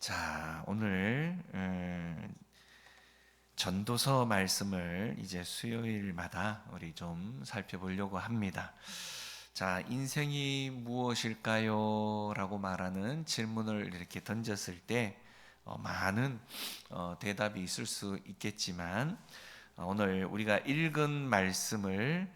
자, 오늘 전도서 말씀을 이제 수요일마다 우리 좀 살펴보려고 합니다. 자, 인생이 무엇일까요? 라고 말하는 질문을 이렇게 던졌을 때 많은 대답이 있을 수 있겠지만 오늘 우리가 읽은 말씀을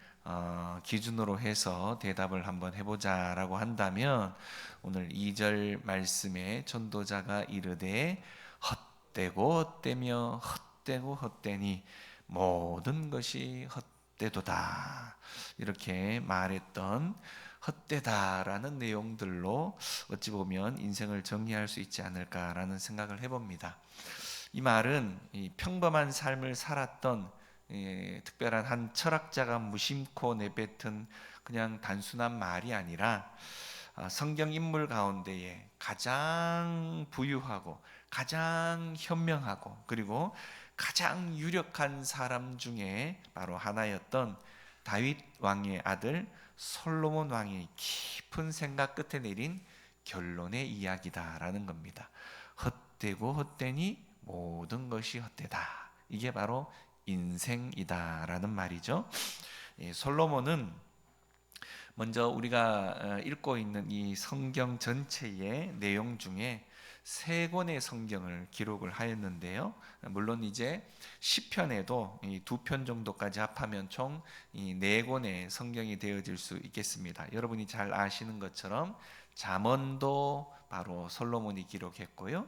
기준으로 해서 대답을 한번 해보자라고 한다면 오늘 2절 말씀에 전도자가 이르되 헛되고 헛되며 헛되고 헛되니 모든 것이 헛되도다 이렇게 말했던 헛되다라는 내용들로 어찌 보면 인생을 정리할 수 있지 않을까라는 생각을 해봅니다. 이 말은 이 평범한 삶을 살았던 특별한 한 철학자가 무심코 내뱉은 그냥 단순한 말이 아니라 성경 인물 가운데에 가장 부유하고 가장 현명하고 그리고 가장 유력한 사람 중에 바로 하나였던 다윗 왕의 아들 솔로몬 왕의 깊은 생각 끝에 내린 결론의 이야기다라는 겁니다. 헛되고 헛되니 모든 것이 헛되다. 이게 바로 인생이다라는 말이죠. 솔로몬은 먼저 우리가 읽고 있는 이 성경 전체의 내용 중에 세 권의 성경을 기록을 하였는데요. 물론 이제 시편에도 이 두 편 정도까지 합하면 총 이 네 권의 성경이 되어질 수 있겠습니다. 여러분이 잘 아시는 것처럼 잠언도 바로 솔로몬이 기록했고요.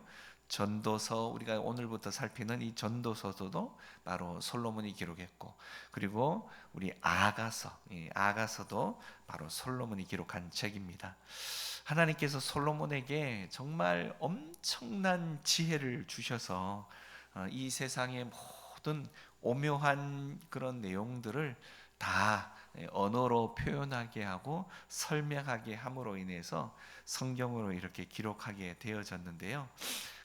전도서 우리가 오늘부터 살피는 이 전도서도 바로 솔로몬이 기록했고, 그리고 우리 아가서도 바로 솔로몬이 기록한 책입니다. 하나님께서 솔로몬에게 정말 엄청난 지혜를 주셔서 이 세상의 모든 오묘한 그런 내용들을 다 언어로 표현하게 하고 설명하게 함으로 인해서 성경으로 이렇게 기록하게 되어졌는데요.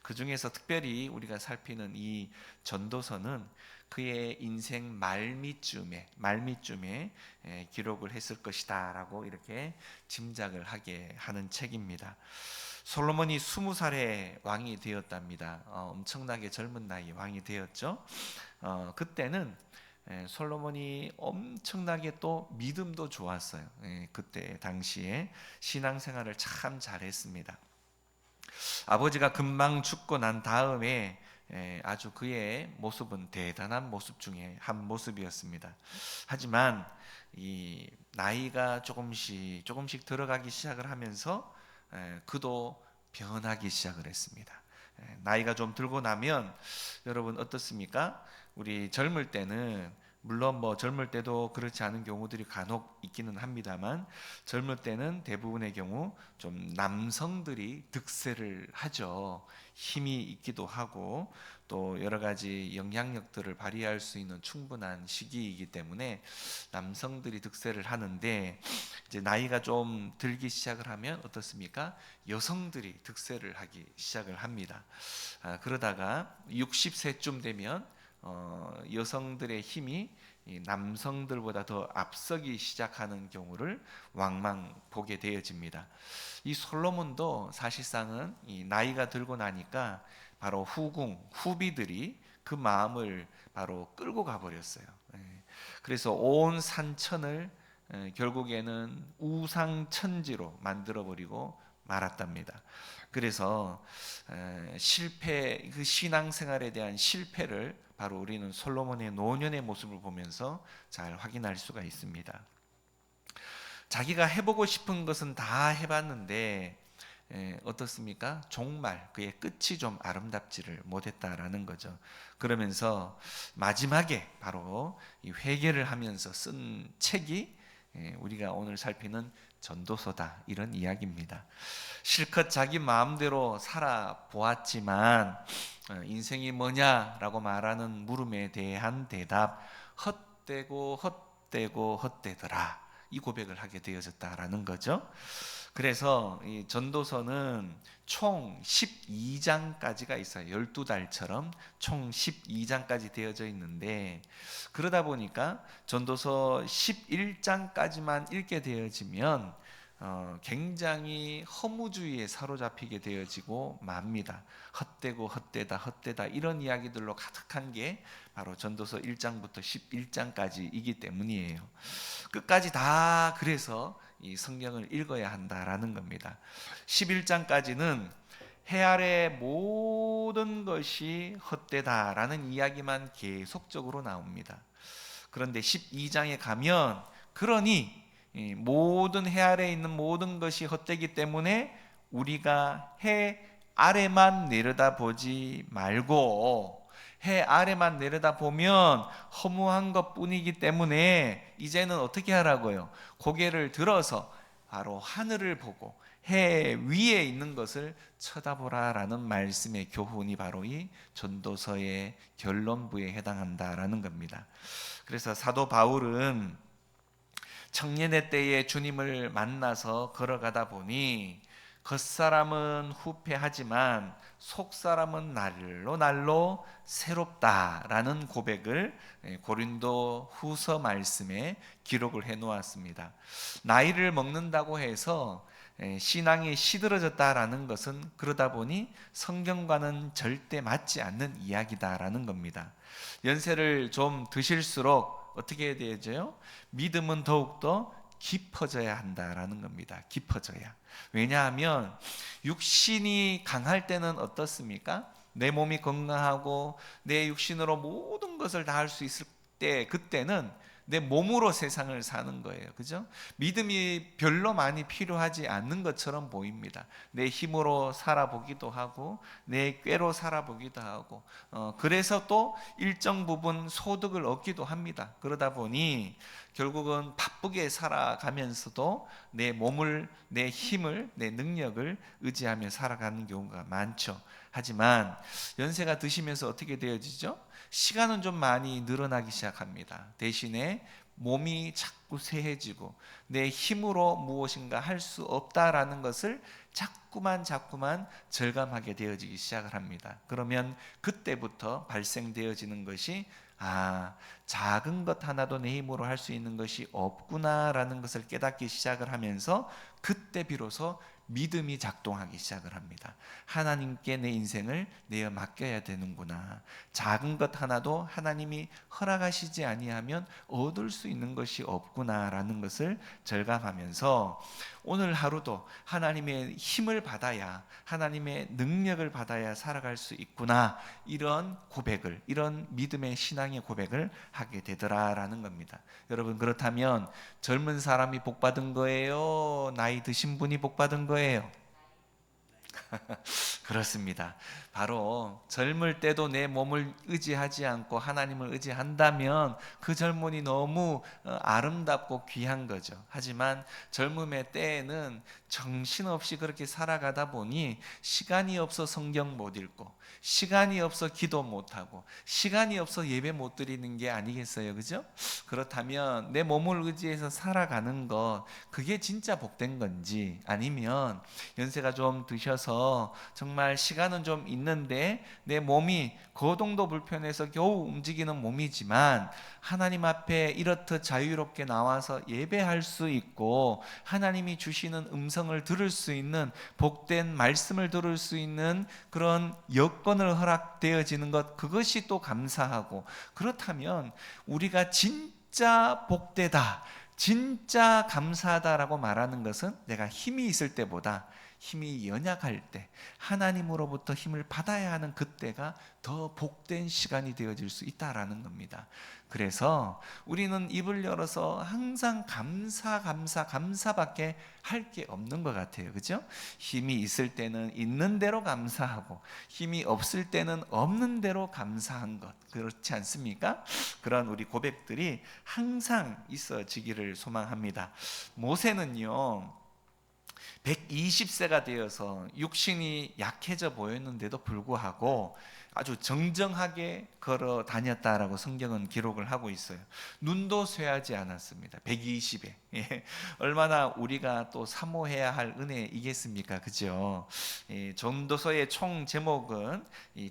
그 중에서 특별히 우리가 살피는 이 전도서는 그의 인생 말미쯤에 기록을 했을 것이다라고 이렇게 짐작을 하게 하는 책입니다. 솔로몬이 20살에 왕이 되었답니다. 엄청나게 젊은 나이에 왕이 되었죠. 그때는 솔로몬이 엄청나게 또 믿음도 좋았어요. 그때 당시에 신앙생활을 참 잘했습니다. 아버지가 금방 죽고 난 다음에 아주 그의 모습은 대단한 모습 중에 한 모습이었습니다. 하지만 이 나이가 조금씩 들어가기 시작을 하면서 그도 변하기 시작을 했습니다. 나이가 좀 들고 나면 여러분 어떻습니까? 우리 젊을 때는 물론 젊을 때도 그렇지 않은 경우들이 간혹 있기는 합니다만 젊을 때는 대부분의 경우 좀 남성들이 득세를 하죠. 힘이 있기도 하고 또 여러 가지 영향력들을 발휘할 수 있는 충분한 시기이기 때문에 남성들이 득세를 하는데 이제 나이가 좀 들기 시작을 하면 어떻습니까? 여성들이 득세를 하기 시작을 합니다. 그러다가 60세쯤 되면 여성들의 힘이 남성들보다 더 앞서기 시작하는 경우를 왕왕 보게 되어집니다. 이 솔로몬도 사실상은 이 나이가 들고 나니까 바로 후비들이 그 마음을 바로 끌고 가버렸어요. 그래서 온 산천을 결국에는 우상천지로 만들어버리고 말았답니다. 그래서 그 신앙생활에 대한 실패를 바로 우리는 솔로몬의 노년의 모습을 보면서 잘 확인할 수가 있습니다. 자기가 해보고 싶은 것은 다 해봤는데 어떻습니까? 정말 그의 끝이 좀 아름답지를 못했다라는 거죠. 그러면서 마지막에 바로 이 회개를 하면서 쓴 책이 우리가 오늘 살피는 전도서다 이런 이야기입니다. 실컷 자기 마음대로 살아보았지만 인생이 뭐냐라고 말하는 물음에 대한 대답 헛되고 헛되고 헛되더라 이 고백을 하게 되어졌다라는 거죠. 그래서 이 전도서는 총 12장까지가 있어요. 12달처럼 총 12장까지 되어져 있는데 그러다 보니까 전도서 11장까지만 읽게 되어지면 굉장히 허무주의에 사로잡히게 되어지고 맙니다. 헛되고 헛되다 이런 이야기들로 가득한 게 바로 전도서 1장부터 11장까지이기 때문이에요. 끝까지 다 그래서 이 성경을 읽어야 한다라는 겁니다. 11장까지는 해 아래 모든 것이 헛되다라는 이야기만 계속적으로 나옵니다. 그런데 12장에 가면 그러니 이 모든 해 아래에 있는 모든 것이 헛되기 때문에 우리가 해 아래만 내려다보지 말고 해 아래만 내려다보면 허무한 것뿐이기 때문에 이제는 어떻게 하라고요? 고개를 들어서 바로 하늘을 보고 해 위에 있는 것을 쳐다보라라는 말씀의 교훈이 바로 이 전도서의 결론부에 해당한다라는 겁니다. 그래서 사도 바울은 청년의 때에 주님을 만나서 걸어가다 보니 겉사람은 후패하지만 속사람은 날로 날로 새롭다라는 고백을 고린도 후서 말씀에 기록을 해 놓았습니다. 나이를 먹는다고 해서 신앙이 시들어졌다라는 것은 그러다 보니 성경과는 절대 맞지 않는 이야기다라는 겁니다. 연세를 좀 드실수록 어떻게 해야 되죠? 믿음은 더욱더 깊어져야 한다라는 겁니다. 깊어져야. 왜냐하면 육신이 강할 때는 어떻습니까? 내 몸이 건강하고 내 육신으로 모든 것을 다 할 수 있을 때 그때는 내 몸으로 세상을 사는 거예요. 그죠? 믿음이 별로 많이 필요하지 않는 것처럼 보입니다. 내 힘으로 살아보기도 하고 내 꾀로 살아보기도 하고 그래서 또 일정 부분 소득을 얻기도 합니다. 그러다 보니 결국은 바쁘게 살아가면서도 내 몸을, 내 힘을, 내 능력을 의지하며 살아가는 경우가 많죠. 하지만 연세가 드시면서 어떻게 되어지죠? 시간은 좀 많이 늘어나기 시작합니다. 대신에 몸이 자꾸 쇠해지고 내 힘으로 무엇인가 할 수 없다라는 것을 자꾸만 절감하게 되어지기 시작을 합니다. 그러면 그때부터 발생되어지는 것이 작은 것 하나도 내 힘으로 할 수 있는 것이 없구나라는 것을 깨닫기 시작을 하면서 그때 비로소 믿음이 작동하기 시작을 합니다. 하나님께 내 인생을 내어 맡겨야 되는구나. 작은 것 하나도 하나님이 허락하시지 아니하면 얻을 수 있는 것이 없구나라는 것을 절감하면서 오늘 하루도 하나님의 힘을 받아야, 하나님의 능력을 받아야 살아갈 수 있구나, 이런 고백을, 이런 믿음의 신앙의 고백을 하게 되더라라는 겁니다. 여러분, 그렇다면 젊은 사람이 복 받은 거예요? 나이 드신 분이 복 받은 거예요? 그렇습니다. 바로 젊을 때도 내 몸을 의지하지 않고 하나님을 의지한다면 그 젊음이 너무 아름답고 귀한 거죠. 하지만 젊음의 때에는 정신없이 그렇게 살아가다 보니 시간이 없어 성경 못 읽고 시간이 없어 기도 못하고 시간이 없어 예배 못 드리는 게 아니겠어요, 그죠? 그렇다면 내 몸을 의지해서 살아가는 것, 그게 진짜 복된 건지, 아니면 연세가 좀 드셔서 정말 시간은 좀 있는데 내 몸이 거동도 불편해서 겨우 움직이는 몸이지만 하나님 앞에 이렇듯 자유롭게 나와서 예배할 수 있고 하나님이 주시는 음성을 들을 수 있는, 복된 말씀을 들을 수 있는 그런 여건을 허락되어지는 것, 그것이 또 감사하고, 그렇다면 우리가 진짜 복되다, 진짜 감사하다라고 말하는 것은 내가 힘이 있을 때보다 힘이 연약할 때 하나님으로부터 힘을 받아야 하는 그때가 더 복된 시간이 되어질 수 있다라는 겁니다. 그래서 우리는 입을 열어서 항상 감사밖에 할 게 없는 것 같아요. 그죠? 힘이 있을 때는 있는 대로 감사하고 힘이 없을 때는 없는 대로 감사한 것, 그렇지 않습니까? 그런 우리 고백들이 항상 있어지기를 소망합니다. 모세는요 120세가 되어서 육신이 약해져 보였는데도 불구하고 아주 정정하게 걸어 다녔다라고 성경은 기록을 하고 있어요. 눈도 쇠하지 않았습니다. 120에. 예. 얼마나 우리가 또 사모해야 할 은혜이겠습니까? 그죠? 전도서의 총 제목은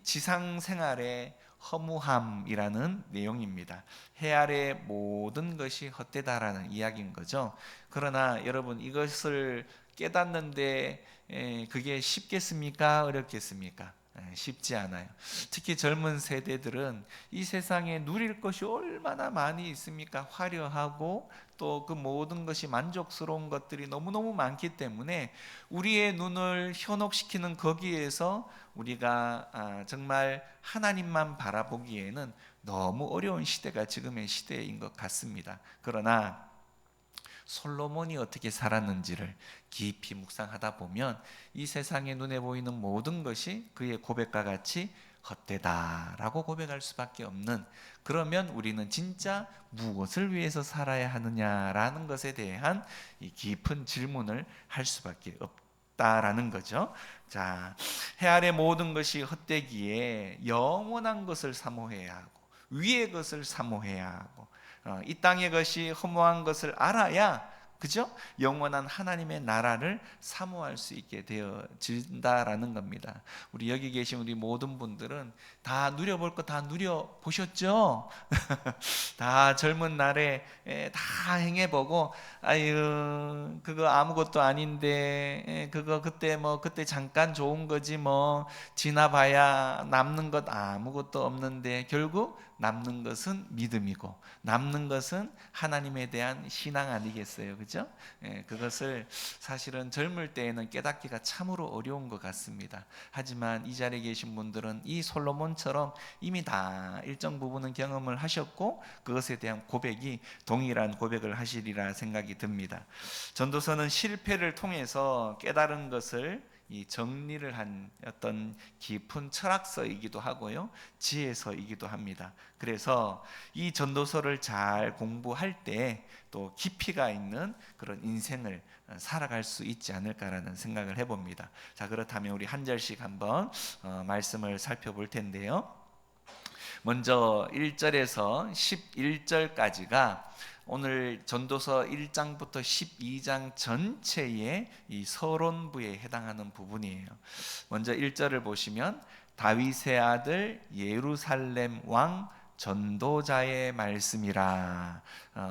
지상 생활의 허무함이라는 내용입니다. 해 아래 모든 것이 헛되다라는 이야기인 거죠. 그러나 여러분, 이것을 깨닫는데 그게 쉽겠습니까? 어렵겠습니까? 쉽지 않아요. 특히 젊은 세대들은 이 세상에 누릴 것이 얼마나 많이 있습니까? 화려하고 또 그 모든 것이 만족스러운 것들이 너무너무 많기 때문에 우리의 눈을 현혹시키는 거기에서 우리가 정말 하나님만 바라보기에는 너무 어려운 시대가 지금의 시대인 것 같습니다. 그러나 솔로몬이 어떻게 살았는지를 깊이 묵상하다 보면 이 세상에 눈에 보이는 모든 것이 그의 고백과 같이 헛되다라고 고백할 수밖에 없는, 그러면 우리는 진짜 무엇을 위해서 살아야 하느냐라는 것에 대한 이 깊은 질문을 할 수밖에 없다라는 거죠. 자, 해 아래 모든 것이 헛되기에 영원한 것을 사모해야 하고 위의 것을 사모해야 하고 이 땅의 것이 허무한 것을 알아야, 그죠? 영원한 하나님의 나라를 사모할 수 있게 되어진다라는 겁니다. 우리 여기 계신 우리 모든 분들은 다 누려볼 거 다 누려보셨죠? 다 젊은 날에 다 행해보고, 아유 그거 아무것도 아닌데, 그거 그때 잠깐 좋은 거지 뭐, 지나봐야 남는 것 아무것도 없는데, 결국 남는 것은 믿음이고 남는 것은 하나님에 대한 신앙 아니겠어요? 그죠? 그것을 사실은 젊을 때에는 깨닫기가 참으로 어려운 것 같습니다. 하지만 이 자리에 계신 분들은 이 솔로몬처럼 이미 다 일정 부분은 경험을 하셨고 그것에 대한 고백이 동일한 고백을 하시리라 생각이 듭니다. 전도서는 실패를 통해서 깨달은 것을 이 정리를 한 어떤 깊은 철학서이기도 하고요, 지혜서이기도 합니다. 그래서 이 전도서를 잘 공부할 때 또 깊이가 있는 그런 인생을 살아갈 수 있지 않을까라는 생각을 해봅니다. 자, 그렇다면 우리 한 절씩 한번 말씀을 살펴볼 텐데요. 먼저 1절에서 11절까지가 오늘 전도서 1장부터 12장 전체의 이 서론부에 해당하는 부분이에요. 먼저 1절을 보시면 다윗의 아들 예루살렘 왕 전도자의 말씀이라,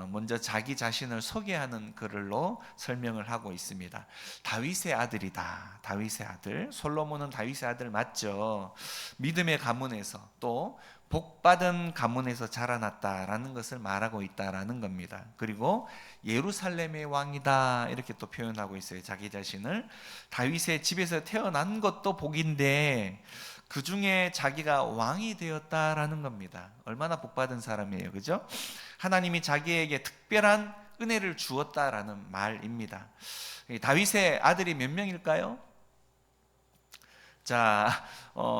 먼저 자기 자신을 소개하는 글로 설명을 하고 있습니다. 다윗의 아들이다. 다윗의 아들. 솔로몬은 다윗의 아들 맞죠? 믿음의 가문에서 또 복받은 가문에서 자라났다라는 것을 말하고 있다라는 겁니다. 그리고 예루살렘의 왕이다 이렇게 또 표현하고 있어요. 자기 자신을 다윗의 집에서 태어난 것도 복인데 그 중에 자기가 왕이 되었다라는 겁니다. 얼마나 복받은 사람이에요, 그죠? 하나님이 자기에게 특별한 은혜를 주었다라는 말입니다. 다윗의 아들이 몇 명일까요? 자,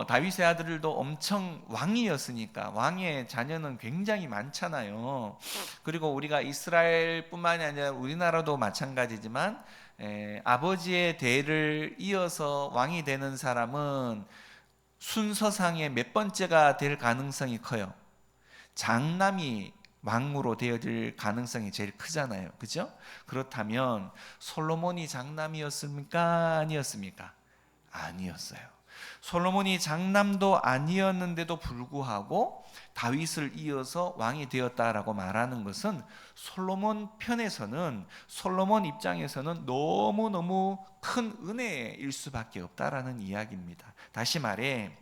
다윗의 아들도 엄청 왕이었으니까 왕의 자녀는 굉장히 많잖아요. 그리고 우리가 이스라엘뿐만이 아니라 우리나라도 마찬가지지만 아버지의 대를 이어서 왕이 되는 사람은 순서상의 몇 번째가 될 가능성이 커요. 장남이 왕으로 되어질 가능성이 제일 크잖아요, 그죠? 그렇다면 솔로몬이 장남이었습니까? 아니었습니까? 아니었어요. 솔로몬이 장남도 아니었는데도 불구하고 다윗을 이어서 왕이 되었다라고 말하는 것은 솔로몬 편에서는, 솔로몬 입장에서는 너무너무 큰 은혜일 수밖에 없다라는 이야기입니다. 다시 말해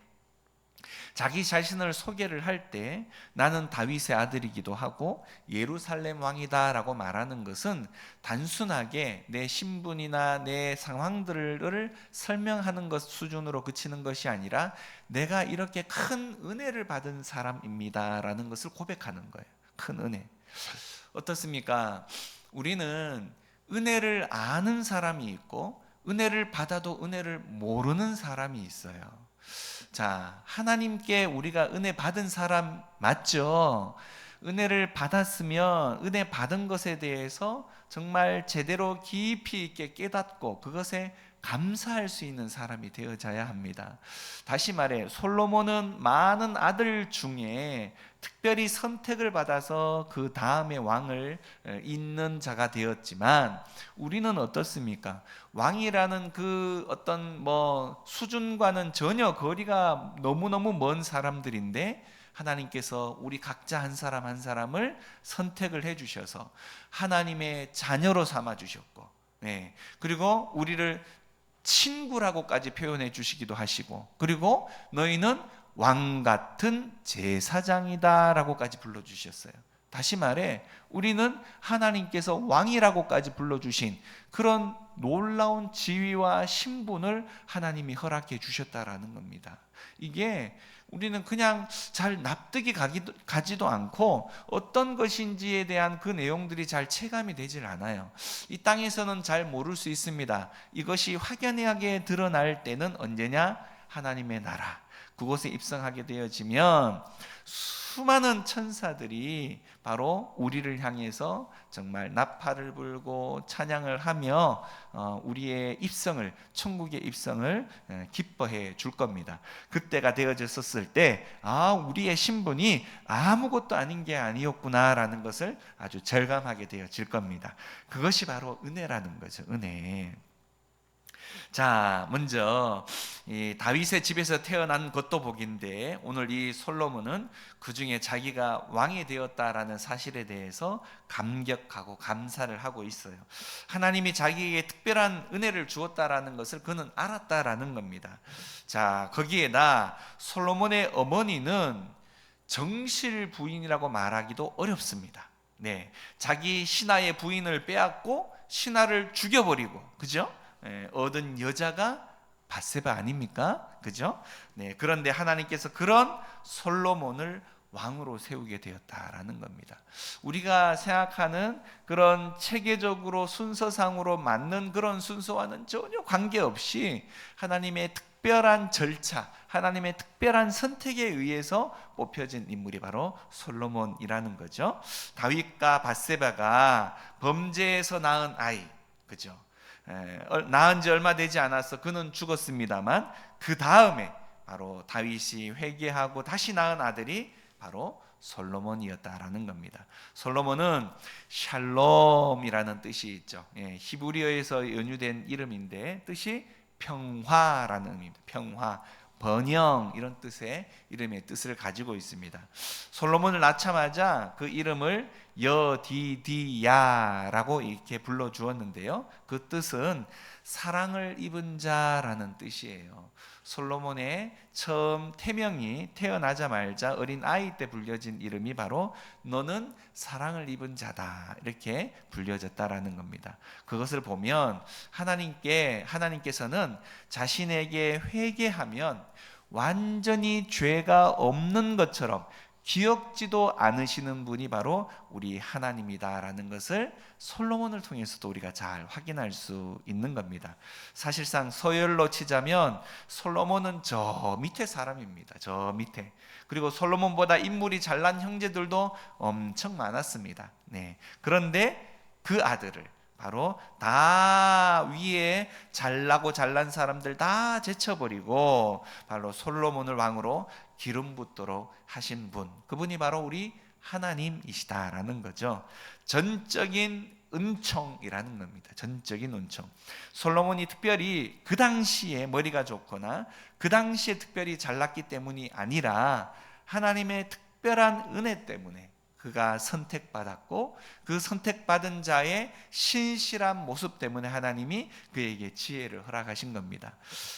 자기 자신을 소개를 할 때 나는 다윗의 아들이기도 하고 예루살렘 왕이다라고 말하는 것은 단순하게 내 신분이나 내 상황들을 설명하는 것 수준으로 그치는 것이 아니라 내가 이렇게 큰 은혜를 받은 사람입니다라는 것을 고백하는 거예요. 큰 은혜. 어떻습니까? 우리는 은혜를 아는 사람이 있고 은혜를 받아도 은혜를 모르는 사람이 있어요. 자, 하나님께 우리가 은혜 받은 사람 맞죠? 은혜를 받았으면 은혜 받은 것에 대해서 정말 제대로 깊이 있게 깨닫고 그것에 감사할 수 있는 사람이 되어져야 합니다. 다시 말해 솔로몬은 많은 아들 중에 특별히 선택을 받아서 그 다음에 왕을 잇는 자가 되었지만 우리는 어떻습니까? 왕이라는 그 어떤 수준과는 전혀 거리가 너무너무 먼 사람들인데 하나님께서 우리 각자 한 사람 한 사람을 선택을 해 주셔서 하나님의 자녀로 삼아 주셨고, 네. 그리고 우리를 친구라고까지 표현해 주시기도 하시고, 그리고 너희는 왕 같은 제사장이다라고까지 불러주셨어요. 다시 말해 우리는 하나님께서 왕이라고까지 불러주신 그런 놀라운 지위와 신분을 하나님이 허락해 주셨다라는 겁니다. 이게 우리는 그냥 잘 납득이 가지도 않고 어떤 것인지에 대한 그 내용들이 잘 체감이 되질 않아요. 이 땅에서는 잘 모를 수 있습니다. 이것이 확연하게 드러날 때는 언제냐? 하나님의 나라, 그곳에 입성하게 되어지면 수많은 천사들이 바로 우리를 향해서 정말 나팔을 불고 찬양을 하며 우리의 입성을, 천국의 입성을 기뻐해 줄 겁니다. 그때가 되어졌을 때 우리의 신분이 아무것도 아닌 게 아니었구나라는 것을 아주 절감하게 되어질 겁니다. 그것이 바로 은혜라는 거죠. 은혜. 자, 먼저 이 다윗의 집에서 태어난 것도 복인데, 오늘 이 솔로몬은 그 중에 자기가 왕이 되었다라는 사실에 대해서 감격하고 감사를 하고 있어요. 하나님이 자기에게 특별한 은혜를 주었다라는 것을 그는 알았다라는 겁니다. 자, 거기에다 솔로몬의 어머니는 정실 부인이라고 말하기도 어렵습니다. 네, 자기 신하의 부인을 빼앗고 신하를 죽여버리고, 그죠? 얻은 여자가 밧세바 아닙니까? 그죠? 네, 그런데 하나님께서 그런 솔로몬을 왕으로 세우게 되었다라는 겁니다. 우리가 생각하는 그런 체계적으로 순서상으로 맞는 그런 순서와는 전혀 관계없이 하나님의 특별한 절차, 하나님의 특별한 선택에 의해서 뽑혀진 인물이 바로 솔로몬이라는 거죠. 다윗과 밧세바가 범죄에서 낳은 아이, 그죠? 낳은 지 얼마 되지 않아서 그는 죽었습니다만, 그 다음에 바로 다윗이 회개하고 다시 낳은 아들이 바로 솔로몬이었다라는 겁니다. 솔로몬은 샬롬이라는 뜻이 있죠. 히브리어에서 연유된 이름인데 뜻이 평화라는 의미입니다. 평화, 번영, 이런 뜻의 이름의 뜻을 가지고 있습니다. 솔로몬을 낳자마자 그 이름을 여디디야라고 이렇게 불러주었는데요, 그 뜻은 사랑을 입은 자라는 뜻이에요. 솔로몬의 처음 태명이 태어나자마자 어린 아이 때 불려진 이름이 바로 너는 사랑을 입은 자다, 이렇게 불려졌다라는 겁니다. 그것을 보면 하나님께서는 자신에게 회개하면 완전히 죄가 없는 것처럼 기억지도 않으시는 분이 바로 우리 하나님이다라는 것을 솔로몬을 통해서도 우리가 잘 확인할 수 있는 겁니다. 사실상 서열로 치자면 솔로몬은 저 밑에 사람입니다. 저 밑에. 그리고 솔로몬보다 인물이 잘난 형제들도 엄청 많았습니다. 네. 그런데 그 아들을 바로 다 위에 잘나고 잘난 사람들 다 제쳐버리고 바로 솔로몬을 왕으로 기름 붓도록 하신 분, 그분이 바로 우리 하나님이시다라는 거죠. 전적인 은총이라는 겁니다. 전적인 은총. 솔로몬이 특별히 그 당시에 머리가 좋거나 그 당시에 특별히 잘났기 때문이 아니라 하나님의 특별한 은혜 때문에 그가 선택받았고, 그 선택받은 자의 신실한 모습 때문에 하나님이 그에게 지혜를 허락하신 겁니다.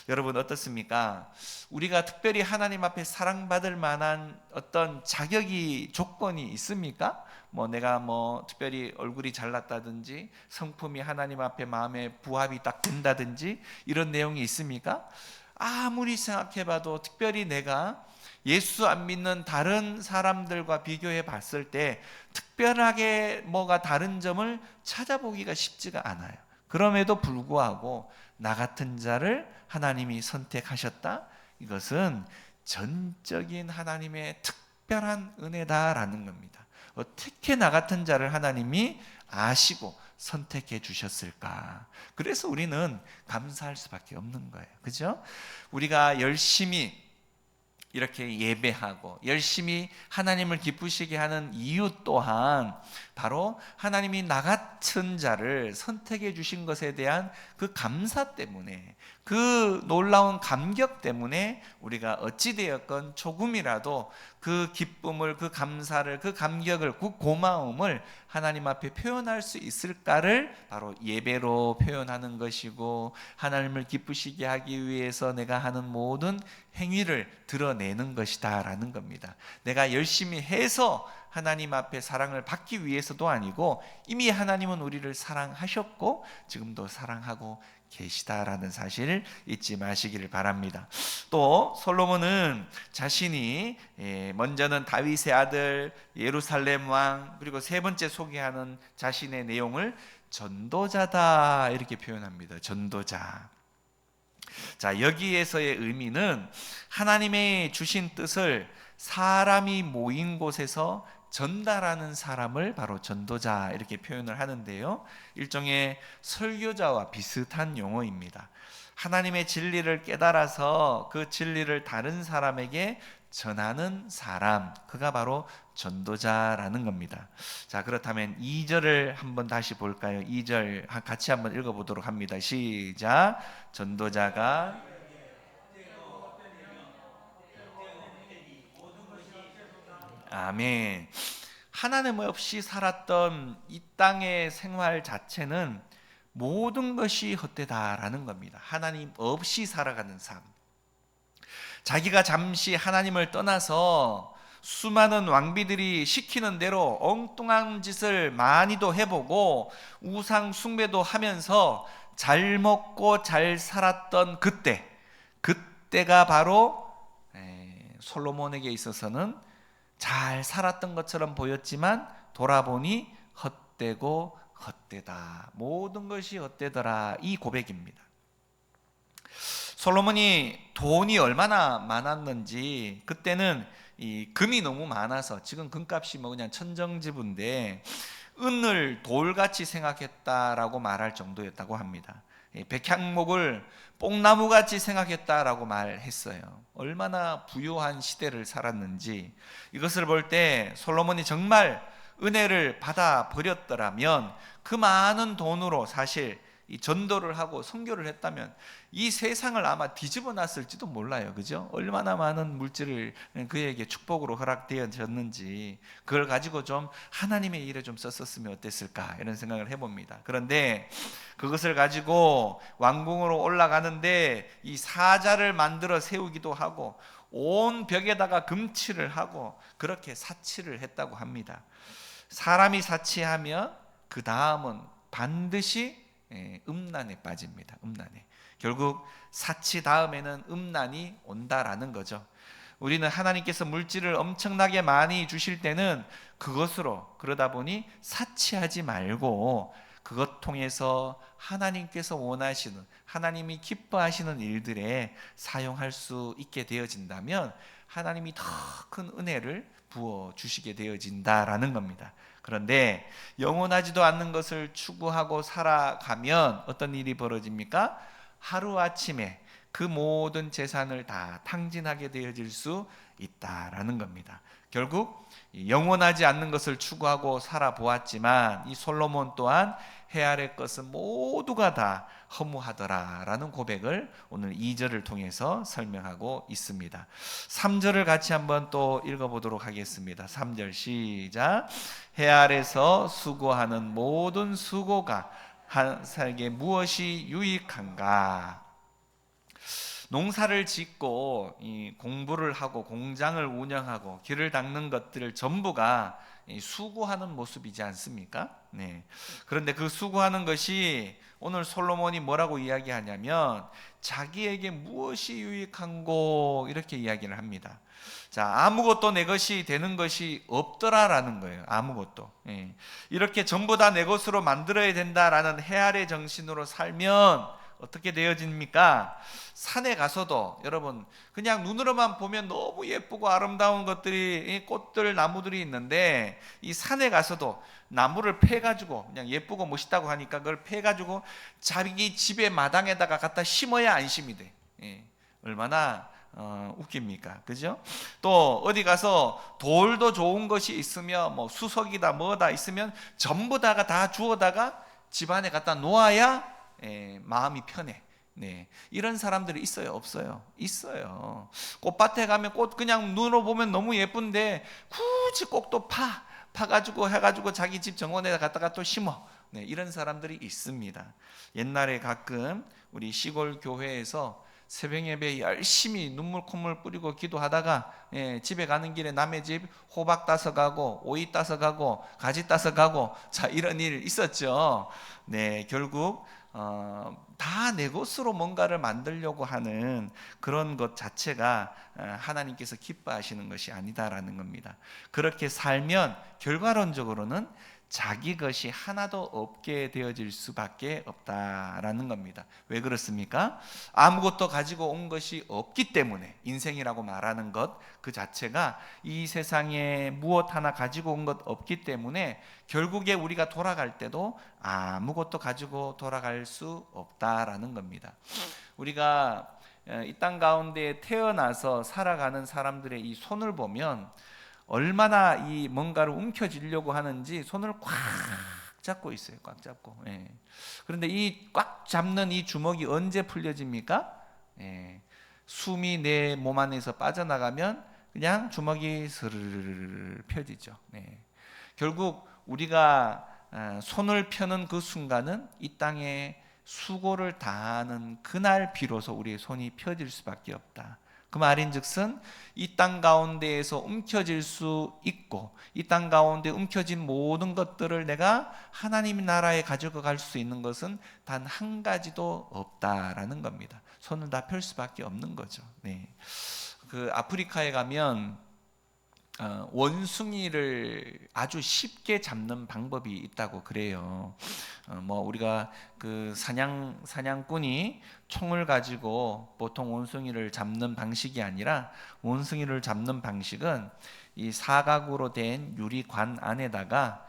여러분 어떻습니까? 우리가 특별히 하나님 앞에 사랑받을 만한 어떤 자격이, 조건이 있습니까? 내가 특별히 얼굴이 잘났다든지 성품이 하나님 앞에 마음에 부합이 딱 된다든지 이런 내용이 있습니까? 아무리 생각해봐도 특별히 내가 예수 안 믿는 다른 사람들과 비교해 봤을 때 특별하게 뭐가 다른 점을 찾아보기가 쉽지가 않아요. 그럼에도 불구하고 나 같은 자를 하나님이 선택하셨다? 이것은 전적인 하나님의 특별한 은혜다라는 겁니다. 어떻게 나 같은 자를 하나님이 아시고 선택해 주셨을까? 그래서 우리는 감사할 수밖에 없는 거예요. 그죠? 우리가 열심히 이렇게 예배하고 열심히 하나님을 기쁘시게 하는 이유 또한 바로 하나님이 나 같은 자를 선택해 주신 것에 대한 그 감사 때문에, 그 놀라운 감격 때문에 우리가 어찌되었건 조금이라도 그 기쁨을, 그 감사를, 그 감격을, 그 고마움을 하나님 앞에 표현할 수 있을까를 바로 예배로 표현하는 것이고, 하나님을 기쁘시게 하기 위해서 내가 하는 모든 행위를 드러내는 것이다 라는 겁니다. 내가 열심히 해서 하나님 앞에 사랑을 받기 위해서도 아니고, 이미 하나님은 우리를 사랑하셨고 지금도 사랑하고 계시다라는 사실을 잊지 마시기를 바랍니다. 또 솔로몬은 자신이 먼저는 다윗의 아들, 예루살렘 왕, 그리고 세 번째 소개하는 자신의 내용을 전도자다 이렇게 표현합니다. 전도자. 자, 여기에서의 의미는 하나님의 주신 뜻을 사람이 모인 곳에서 전달하는 사람을 바로 전도자 이렇게 표현을 하는데요, 일종의 설교자와 비슷한 용어입니다. 하나님의 진리를 깨달아서 그 진리를 다른 사람에게 전하는 사람, 그가 바로 전도자라는 겁니다. 자, 그렇다면 2절을 한번 다시 볼까요? 2절 같이 한번 읽어보도록 합니다. 시작. 전도자가 아멘. 하나님 없이 살았던 이 땅의 생활 자체는 모든 것이 헛되다라는 겁니다. 하나님 없이 살아가는 삶. 자기가 잠시 하나님을 떠나서 수많은 왕비들이 시키는 대로 엉뚱한 짓을 많이도 해보고 우상 숭배도 하면서 잘 먹고 잘 살았던 그때가 바로 솔로몬에게 있어서는 잘 살았던 것처럼 보였지만 돌아보니 헛되고 헛되다, 모든 것이 헛되더라, 이 고백입니다. 솔로몬이 돈이 얼마나 많았는지, 그때는 이 금이 너무 많아서, 지금 금값이 뭐 그냥 천정지부인데 은을 돌같이 생각했다라고 말할 정도였다고 합니다. 백향목을 뽕나무같이 생각했다라고 말했어요. 얼마나 부유한 시대를 살았는지. 이것을 볼 때 솔로몬이 정말 은혜를 받아 버렸더라면, 그 많은 돈으로 사실 이 전도를 하고 선교를 했다면 이 세상을 아마 뒤집어 놨을지도 몰라요. 그죠? 얼마나 많은 물질을 그에게 축복으로 허락되어졌는지, 그걸 가지고 좀 하나님의 일에 좀 썼었으면 어땠을까, 이런 생각을 해봅니다. 그런데 그것을 가지고 왕궁으로 올라가는데 이 사자를 만들어 세우기도 하고 온 벽에다가 금칠을 하고 그렇게 사치를 했다고 합니다. 사람이 사치하면 그 다음은 반드시 음란에 빠집니다. 음란에. 결국 사치 다음에는 음란이 온다라는 거죠. 우리는 하나님께서 물질을 엄청나게 많이 주실 때는 그것으로, 그러다 보니 사치하지 말고 그것 통해서 하나님께서 원하시는, 하나님이 기뻐하시는 일들에 사용할 수 있게 되어진다면 하나님이 더 큰 은혜를 부어주시게 되어진다라는 겁니다. 그런데 영원하지도 않는 것을 추구하고 살아가면 어떤 일이 벌어집니까? 하루아침에 그 모든 재산을 다 탕진하게 되어질 수 있다라는 겁니다. 결국 영원하지 않는 것을 추구하고 살아보았지만 이 솔로몬 또한 해 아래 것은 모두가 다 허무하더라라는 고백을 오늘 2절을 통해서 설명하고 있습니다. 3절을 같이 한번 또 읽어보도록 하겠습니다. 3절 시작. 해 아래서 수고하는 모든 수고가 한 사람에게 무엇이 유익한가? 농사를 짓고 공부를 하고 공장을 운영하고 길을 닦는 것들을 전부가 수고하는 모습이지 않습니까? 네. 그런데 그 수고하는 것이 오늘 솔로몬이 뭐라고 이야기하냐면 자기에게 무엇이 유익한고 이렇게 이야기를 합니다. 자, 아무것도 내 것이 되는 것이 없더라라는 거예요. 아무것도. 이렇게 전부 다 내 것으로 만들어야 된다라는 헤아래 정신으로 살면 어떻게 되어집니까? 산에 가서도 여러분 그냥 눈으로만 보면 너무 예쁘고 아름다운 것들이, 꽃들, 나무들이 있는데 이 산에 가서도 나무를 패가지고, 그냥 예쁘고 멋있다고 하니까 그걸 패가지고 자기 집의 마당에다가 갖다 심어야 안심이 돼. 얼마나 웃깁니까? 그죠? 또 어디 가서 돌도 좋은 것이 있으며 뭐 수석이다 뭐다 있으면 전부 다가 다 주워다가 집안에 갖다 놓아야 마음이 편해. 네, 이런 사람들이 있어요, 없어요? 있어요. 꽃밭에 가면 꽃 그냥 눈으로 보면 너무 예쁜데 굳이 꼭또 파가지고 해가지고 자기 집 정원에 갖다가 또 심어. 네, 이런 사람들이 있습니다. 옛날에 가끔 우리 시골 교회에서 새벽 예배 열심히 눈물 콧물 뿌리고 기도하다가 집에 가는 길에 남의 집 호박 따서 가고 오이 따서 가고 가지 따서 가고, 자, 이런 일 있었죠. 네, 결국 다 내 것으로 뭔가를 만들려고 하는 그런 것 자체가 하나님께서 기뻐하시는 것이 아니다라는 겁니다. 그렇게 살면 결과론적으로는 자기 것이 하나도 없게 되어질 수밖에 없다라는 겁니다. 왜 그렇습니까? 아무것도 가지고 온 것이 없기 때문에, 인생이라고 말하는 것 그 자체가 이 세상에 무엇 하나 가지고 온 것 없기 때문에 결국에 우리가 돌아갈 때도 아무것도 가지고 돌아갈 수 없다라는 겁니다. 우리가 이 땅 가운데 태어나서 살아가는 사람들의 이 손을 보면 얼마나 이 뭔가를 움켜쥐려고 하는지 손을 꽉 잡고 있어요. 꽉 잡고. 그런데 이 꽉 잡는 이 주먹이 언제 풀려집니까? 숨이 내 몸 안에서 빠져나가면 그냥 주먹이 스르르 펴지죠. 결국 우리가 손을 펴는 그 순간은 이 땅에 수고를 다하는 그날 비로소 우리의 손이 펴질 수밖에 없다. 그 말인즉슨 이 땅 가운데에서 움켜질 수 있고 이 땅 가운데 움켜진 모든 것들을 내가 하나님 나라에 가지고 갈 수 있는 것은 단 한 가지도 없다라는 겁니다. 손을 다 펼 수밖에 없는 거죠. 그 아프리카에 가면 원숭이를 아주 쉽게 잡는 방법이 있다고 그래요. 뭐 우리가 그 사냥꾼이 총을 가지고 보통 원숭이를 잡는 방식이 아니라, 원숭이를 잡는 방식은 이 사각으로 된 유리관 안에다가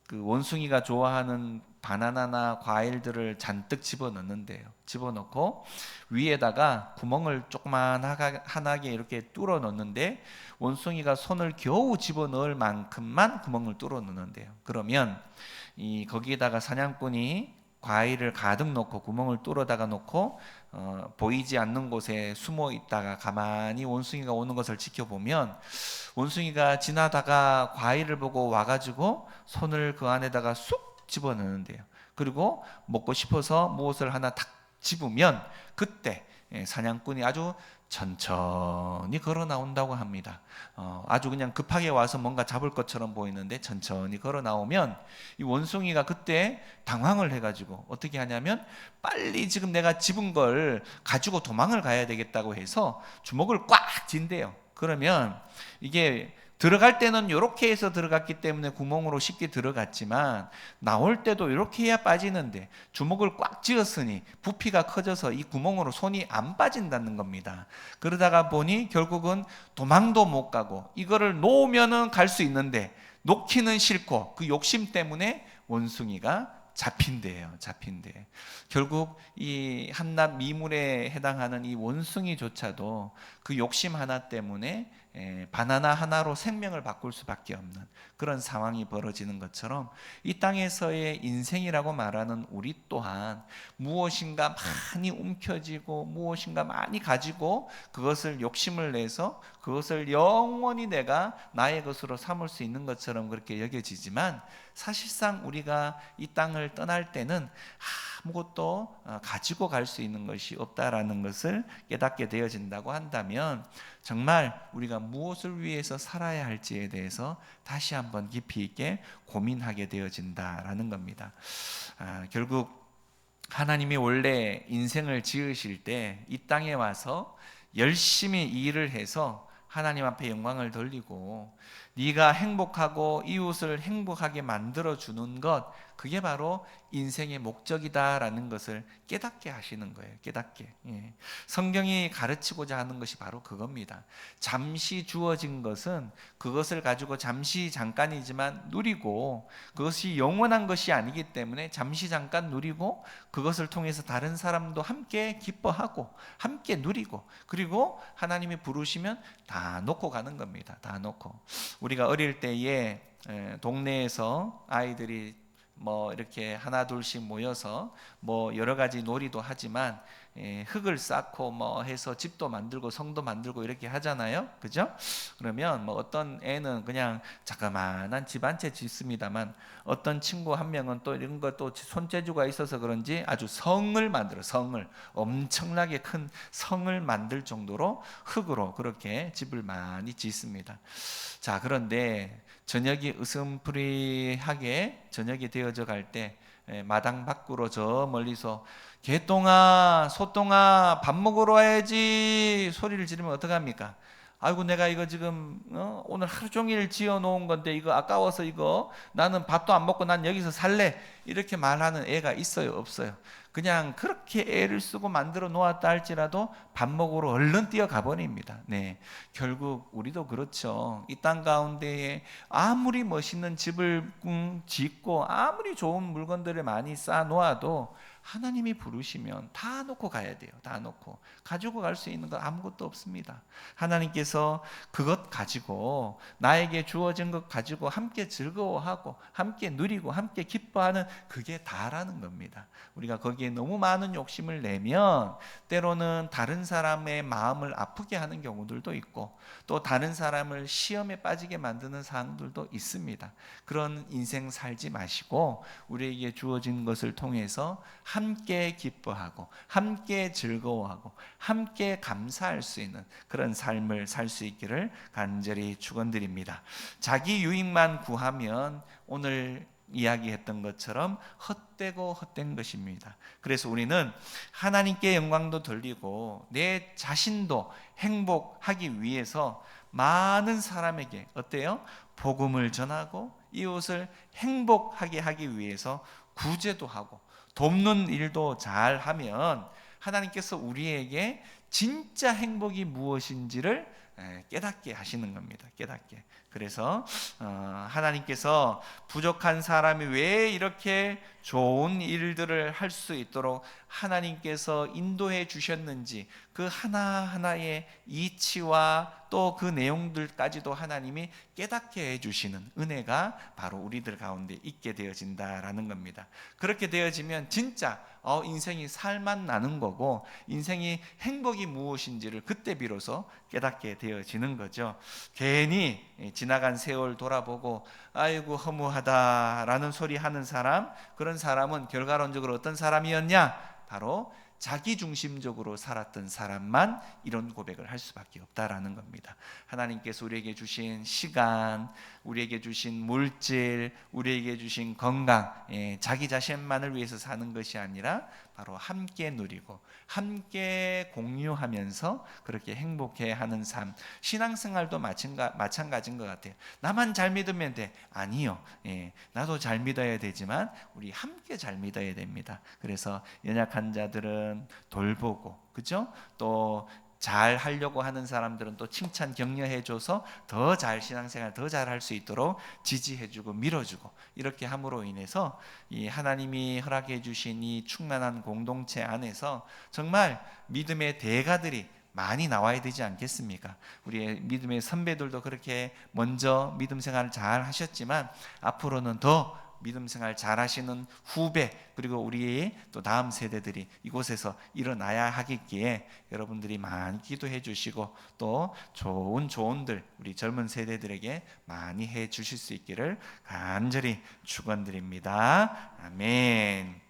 그 원숭이가 좋아하는 바나나나 과일들을 잔뜩 집어넣는데요. 집어넣고 위에다가 구멍을 조그만하게 이렇게 뚫어 넣는데 원숭이가 손을 겨우 집어넣을 만큼만 구멍을 뚫어 넣는데요. 그러면 거기에다가 사냥꾼이 과일을 가득 넣고 구멍을 뚫어다가 놓고 보이지 않는 곳에 숨어 있다가 가만히 원숭이가 오는 것을 지켜보면, 원숭이가 지나다가 과일을 보고 와가지고 손을 그 안에다가 쑥 집어넣는데요. 그리고 먹고 싶어서 무엇을 하나 탁 집으면 그때 사냥꾼이 아주 천천히 걸어 나온다고 합니다. 아주 그냥 급하게 와서 뭔가 잡을 것처럼 보이는데 천천히 걸어 나오면 이 원숭이가 그때 당황을 해가지고 어떻게 하냐면 빨리 지금 내가 집은 걸 가지고 도망을 가야 되겠다고 해서 주먹을 꽉 쥔대요. 그러면 이게 들어갈 때는 이렇게 해서 들어갔기 때문에 구멍으로 쉽게 들어갔지만 나올 때도 이렇게 해야 빠지는데 주먹을 꽉 쥐었으니 부피가 커져서 이 구멍으로 손이 안 빠진다는 겁니다. 그러다가 보니 결국은 도망도 못 가고, 이거를 놓으면은 갈 수 있는데 놓기는 싫고 그 욕심 때문에 원숭이가 잡힌대요. 결국 이 한낱 미물에 해당하는 이 원숭이조차도 그 욕심 하나 때문에 바나나 하나로 생명을 바꿀 수밖에 없는 그런 상황이 벌어지는 것처럼, 이 땅에서의 인생이라고 말하는 우리 또한 무엇인가 많이 움켜쥐고 무엇인가 많이 가지고 그것을 욕심을 내서 그것을 영원히 내가 나의 것으로 삼을 수 있는 것처럼 그렇게 여겨지지만, 사실상 우리가 이 땅을 떠날 때는 아무것도 가지고 갈 수 있는 것이 없다라는 것을 깨닫게 되어진다고 한다면, 정말 우리가 무엇을 위해서 살아야 할지에 대해서 다시 한번 깊이 있게 고민하게 되어진다라는 겁니다. 결국 하나님이 원래 인생을 지으실 때 이 땅에 와서 열심히 일을 해서 하나님 앞에 영광을 돌리고 네가 행복하고 이웃을 행복하게 만들어주는 것, 그게 바로 인생의 목적이다라는 것을 깨닫게 하시는 거예요. 깨닫게. 성경이 가르치고자 하는 것이 바로 그겁니다. 잠시 주어진 것은 그것을 가지고 잠시 잠깐이지만 누리고, 그것이 영원한 것이 아니기 때문에 잠시 잠깐 누리고 그것을 통해서 다른 사람도 함께 기뻐하고 함께 누리고, 그리고 하나님이 부르시면 다 놓고 가는 겁니다. 다 놓고. 우리가 어릴 때에 동네에서 아이들이 뭐 이렇게 하나 둘씩 모여서 뭐 여러 가지 놀이도 하지만 흙을 쌓고 뭐 해서 집도 만들고 성도 만들고 이렇게 하잖아요. 그죠? 그러면 뭐 어떤 애는 그냥 자그마한 집 한 채 짓습니다만 어떤 친구 한 명은 또 이런 것도 손재주가 있어서 그런지 아주 성을 만들어, 성을 엄청나게 큰 성을 만들 정도로 흙으로 그렇게 집을 많이 짓습니다. 자, 그런데 저녁이 으슴프리하게 저녁이 되어져 갈 때 마당 밖으로 저 멀리서 개똥아 소똥아 밥 먹으러 와야지 소리를 지르면 어떡합니까? 아이고 내가 이거 지금 오늘 하루 종일 지어 놓은 건데 이거 아까워서 이거 나는 밥도 안 먹고 난 여기서 살래 이렇게 말하는 애가 있어요 없어요? 그냥 그렇게 애를 쓰고 만들어 놓았다 할지라도 밥 먹으러 얼른 뛰어가 버립니다. 네, 결국 우리도 그렇죠. 이 땅 가운데에 아무리 멋있는 집을 짓고 아무리 좋은 물건들을 많이 쌓아 놓아도 하나님이 부르시면 다 놓고 가야 돼요. 다 놓고 가지고 갈 수 있는 건 아무것도 없습니다. 하나님께서 그것 가지고 나에게 주어진 것 가지고 함께 즐거워하고 함께 누리고 함께 기뻐하는 그게 다라는 겁니다. 우리가 거기에 너무 많은 욕심을 내면 때로는 다른 사람의 마음을 아프게 하는 경우들도 있고 또 다른 사람을 시험에 빠지게 만드는 사항들도 있습니다. 그런 인생 살지 마시고 우리에게 주어진 것을 통해서 함께 기뻐하고 함께 즐거워하고 함께 감사할 수 있는 그런 삶을 살 수 있기를 간절히 축원드립니다. 자기 유익만 구하면 오늘 이야기했던 것처럼 헛되고 헛된 것입니다. 그래서 우리는 하나님께 영광도 돌리고 내 자신도 행복하기 위해서 많은 사람에게 어때요? 복음을 전하고 이웃을 행복하게 하기 위해서 구제도 하고 돕는 일도 잘 하면 하나님께서 우리에게 진짜 행복이 무엇인지를 깨닫게 하시는 겁니다. 깨닫게. 그래서 하나님께서 부족한 사람이 왜 이렇게 좋은 일들을 할 수 있도록 하나님께서 인도해 주셨는지 그 하나하나의 이치와 또 그 내용들까지도 하나님이 깨닫게 해주시는 은혜가 바로 우리들 가운데 있게 되어진다라는 겁니다. 그렇게 되어지면 진짜 인생이 살맛 나는 거고 인생이 행복이 무엇인지를 그때 비로소 깨닫게 되어지는 거죠. 괜히 지나간 세월 돌아보고 아이고 허무하다라는 소리 하는 사람, 그런 사람은 결과론적으로 어떤 사람이었냐? 바로 자기중심적으로 살았던 사람만 이런 고백을 할 수밖에 없다라는 겁니다. 하나님께서 우리에게 주신 시간, 우리에게 주신 물질, 우리에게 주신 건강, 자기 자신만을 위해서 사는 것이 아니라 바로 함께 누리고 함께 공유하면서 그렇게 행복해하는 삶. 신앙생활도 마찬가지인 것 같아요. 나만 잘 믿으면 돼. 아니요. 나도 잘 믿어야 되지만 우리 함께 잘 믿어야 됩니다. 그래서 연약한 자들은 돌보고, 그죠? 또 잘 하려고 하는 사람들은 또 칭찬 격려해줘서 더 잘 신앙생활 더 잘 할 수 있도록 지지해주고 밀어주고 이렇게 함으로 인해서 이 하나님이 허락해 주신 이 충만한 공동체 안에서 정말 믿음의 대가들이 많이 나와야 되지 않겠습니까? 우리의 믿음의 선배들도 그렇게 먼저 믿음 생활을 잘 하셨지만 앞으로는 더 믿음 생활 잘 하시는 후배 그리고 우리의 또 다음 세대들이 이곳에서 일어나야 하겠기에 여러분들이 많이 기도해 주시고 또 좋은 조언들 우리 젊은 세대들에게 많이 해 주실 수 있기를 간절히 축원드립니다. 아멘.